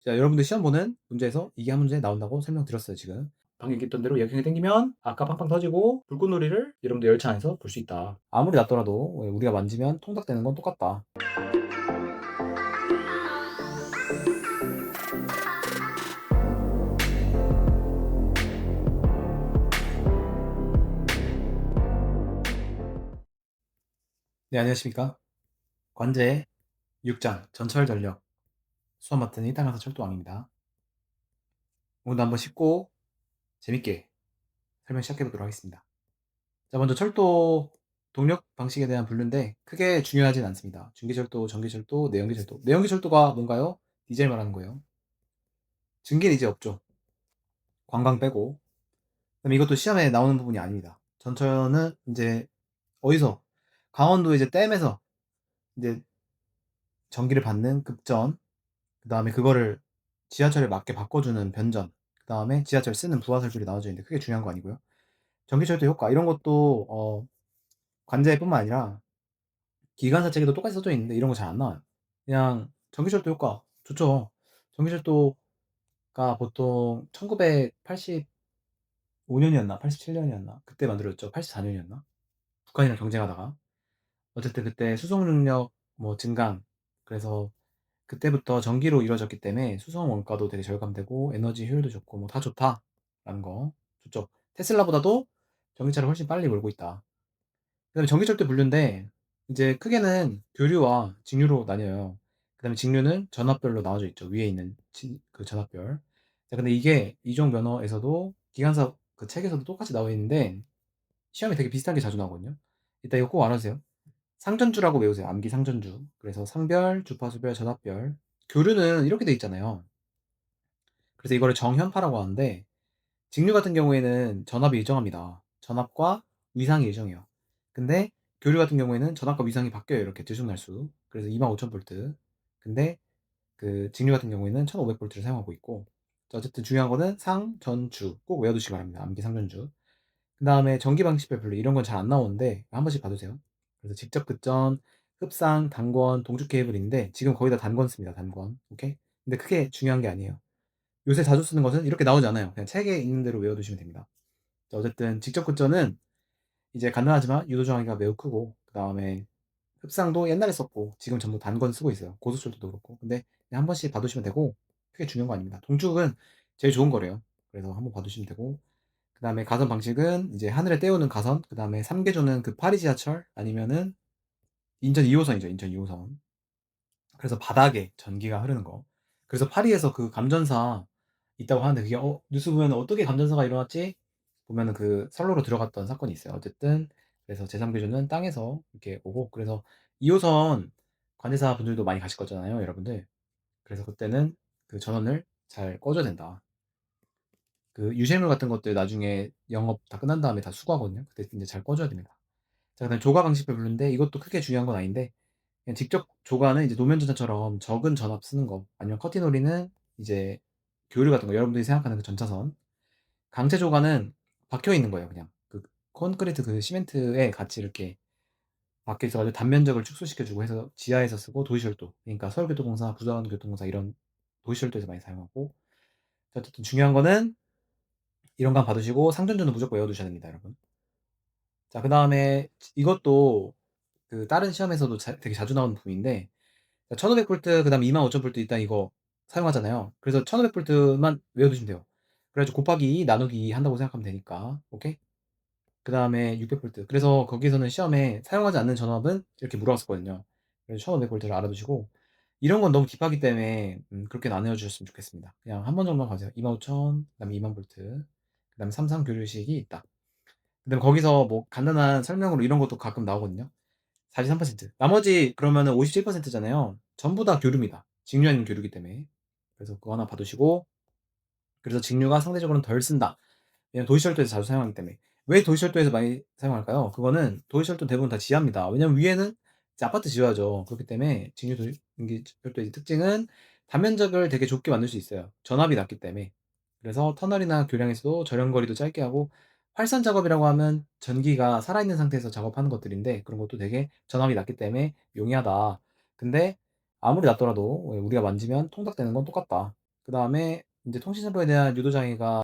자, 여러분들 시험 보는 문제에서 이게 한 문제 나온다고 설명드렸어요, 지금. 방금 얘기했던 대로 역행이 땡기면 아까 팡팡 터지고 불꽃놀이를 여러분들 열차 안에서 볼 수 있다. 아무리 낮더라도 우리가 만지면 통닭되는 건 똑같다. 네, 안녕하십니까. 관제 6장 전철 전력 수업 맡은 이탈 강사 철도왕입니다. 오늘도 한번 쉽고 재밌게 설명 시작해 보도록 하겠습니다. 자, 먼저 철도 동력 방식에 대한 분류인데 크게 중요하진 않습니다. 중기철도, 전기철도, 내연기철도. 내연기철도가 뭔가요? 디젤 말하는 거예요. 증기는 이제 없죠. 관광 빼고. 그럼 이것도 시험에 나오는 부분이 아닙니다. 전철은 이제 어디서? 강원도 이제 댐에서 이제 전기를 받는 급전, 그 다음에 그거를 지하철에 맞게 바꿔주는 변전, 그 다음에 지하철 쓰는 부하설들이 나눠져 있는데 크게 중요한 거 아니고요. 전기철도 효과 이런 것도 관제뿐만 아니라 기관사 책에도 똑같이 써져 있는데 이런 거 잘 안 나와요. 그냥 전기철도 효과 좋죠. 전기철도가 보통 1985년이었나 87년이었나 그때 만들어졌죠. 84년이었나 북한이랑 경쟁하다가 어쨌든 그때 수송 능력 뭐 증강 그래서 그때부터 전기로 이루어졌기 때문에 수송 원가도 되게 절감되고 에너지 효율도 좋고 뭐 다 좋다라는 거 좋죠. 테슬라보다도 전기차를 훨씬 빨리 몰고 있다. 그다음에 전기철도 분류인데 이제 크게는 교류와 직류로 나뉘어요. 그다음에 직류는 전압별로 나눠져 있죠. 위에 있는 그 전압별. 자, 근데 이게 이종 면허에서도 기관사 그 책에서도 똑같이 나와 있는데 시험에 되게 비슷한 게 자주 나오거든요. 이따 이거 꼭 알아주세요. 상전주라고 외우세요. 암기 상전주. 그래서 상별, 주파수별, 전압별. 교류는 이렇게 돼 있잖아요. 그래서 이거를 정현파라고 하는데 직류 같은 경우에는 전압이 일정합니다. 전압과 위상이 일정해요. 근데 교류 같은 경우에는 전압과 위상이 바뀌어요. 이렇게 들쑥날쑥. 그래서 25,000V. 근데 그 직류 같은 경우에는 1,500V를 사용하고 있고. 어쨌든 중요한 거는 상, 전, 주. 꼭 외워두시기 바랍니다. 암기 상전주. 그 다음에 전기 방식별 분류 이런 건 잘 안 나오는데 한 번씩 봐두세요. 그래서 직접 급전, 흡상, 단권, 동축 케이블인데 지금 거의 다 단권 씁니다. 단권. 오케이? 근데 크게 중요한 게 아니에요. 요새 자주 쓰는 것은 이렇게 나오지 않아요. 그냥 책에 있는 대로 외워두시면 됩니다. 자, 어쨌든 직접 급전은 이제 간단하지만 유도 저항이가 매우 크고 그 다음에 흡상도 옛날에 썼고 지금 전부 단권 쓰고 있어요. 고속철도도 그렇고. 근데 그냥 한 번씩 봐두시면 되고 크게 중요한 거 아닙니다. 동축은 제일 좋은 거래요. 그래서 한번 봐두시면 되고 그 다음에 가선 방식은 이제 하늘에 떼우는 가선, 그 다음에 3개조는 그 파리 지하철 아니면은 인천 2호선이죠. 인천 2호선. 그래서 바닥에 전기가 흐르는 거. 그래서 파리에서 그 감전사 있다고 하는데 그게 뉴스 보면 어떻게 감전사가 일어났지? 보면은 그 선로로 들어갔던 사건이 있어요. 어쨌든 그래서 제3교조는 땅에서 이렇게 오고 그래서 2호선 관제사 분들도 많이 가실 거잖아요, 여러분들. 그래서 그때는 그 전원을 잘 꺼줘야 된다. 그 유실물 같은 것들 나중에 영업 다 끝난 다음에 다 수거하거든요. 그때 이제 잘 꺼줘야 됩니다. 자, 그다음에 조가 방식별 분류인데 이것도 크게 중요한 건 아닌데 그냥 직접 조가는 이제 노면 전차처럼 적은 전압 쓰는 거 아니면 커티놀이는 이제 교류 같은 거 여러분들이 생각하는 그 전차선 강체 조가는 박혀 있는 거예요. 그냥 그 콘크리트 그 시멘트에 같이 이렇게 박혀 있어가지고 단면적을 축소시켜주고 해서 지하에서 쓰고 도시철도 그러니까 서울교통공사, 부산교통공사 이런 도시철도에서 많이 사용하고 자, 어쨌든 중요한 거는 이런 거 받으시고 상전주는 무조건 외워두셔야 됩니다, 여러분. 자, 그 다음에 이것도 그 다른 시험에서도 되게 자주 나오는 부분인데 1500V 그 다음에 25000V 일단 이거 사용하잖아요. 그래서 1500V만 외워두시면 돼요. 그래가지고 곱하기 2 나누기 2 한다고 생각하면 되니까 오케이? 그 다음에 600V 그래서 거기서는 시험에 사용하지 않는 전압은 이렇게 물어봤었거든요. 그래서 1500V를 알아두시고 이런 건 너무 딥하기 때문에 그렇게 나누어 주셨으면 좋겠습니다. 그냥 한 번 정도만 가세요. 25000 그다음에 20000V 그다음에 3상 교류식이 있다. 그다음에 거기서 뭐 간단한 설명으로 이런 것도 가끔 나오거든요. 43%. 나머지 그러면은 57%잖아요. 전부 다 교류입니다. 직류 아닌 교류기 때문에. 그래서 그거 하나 봐두시고 그래서 직류가 상대적으로는 덜 쓴다. 왜냐면 도시철도에서 자주 사용하기 때문에. 왜 도시철도에서 많이 사용할까요? 그거는 도시철도 대부분 다 지하입니다. 왜냐면 위에는 이제 아파트 지어야죠. 그렇기 때문에 직류 도시철도의 특징은 단면적을 되게 좁게 만들 수 있어요. 전압이 낮기 때문에. 그래서 터널이나 교량에서도 절연거리도 짧게 하고 활선 작업이라고 하면 전기가 살아있는 상태에서 작업하는 것들인데 그런 것도 되게 전압이 낮기 때문에 용이하다. 근데 아무리 낮더라도 우리가 만지면 통닭되는 건 똑같다. 그다음에 인제 통신 정보에 대한 유도 장애가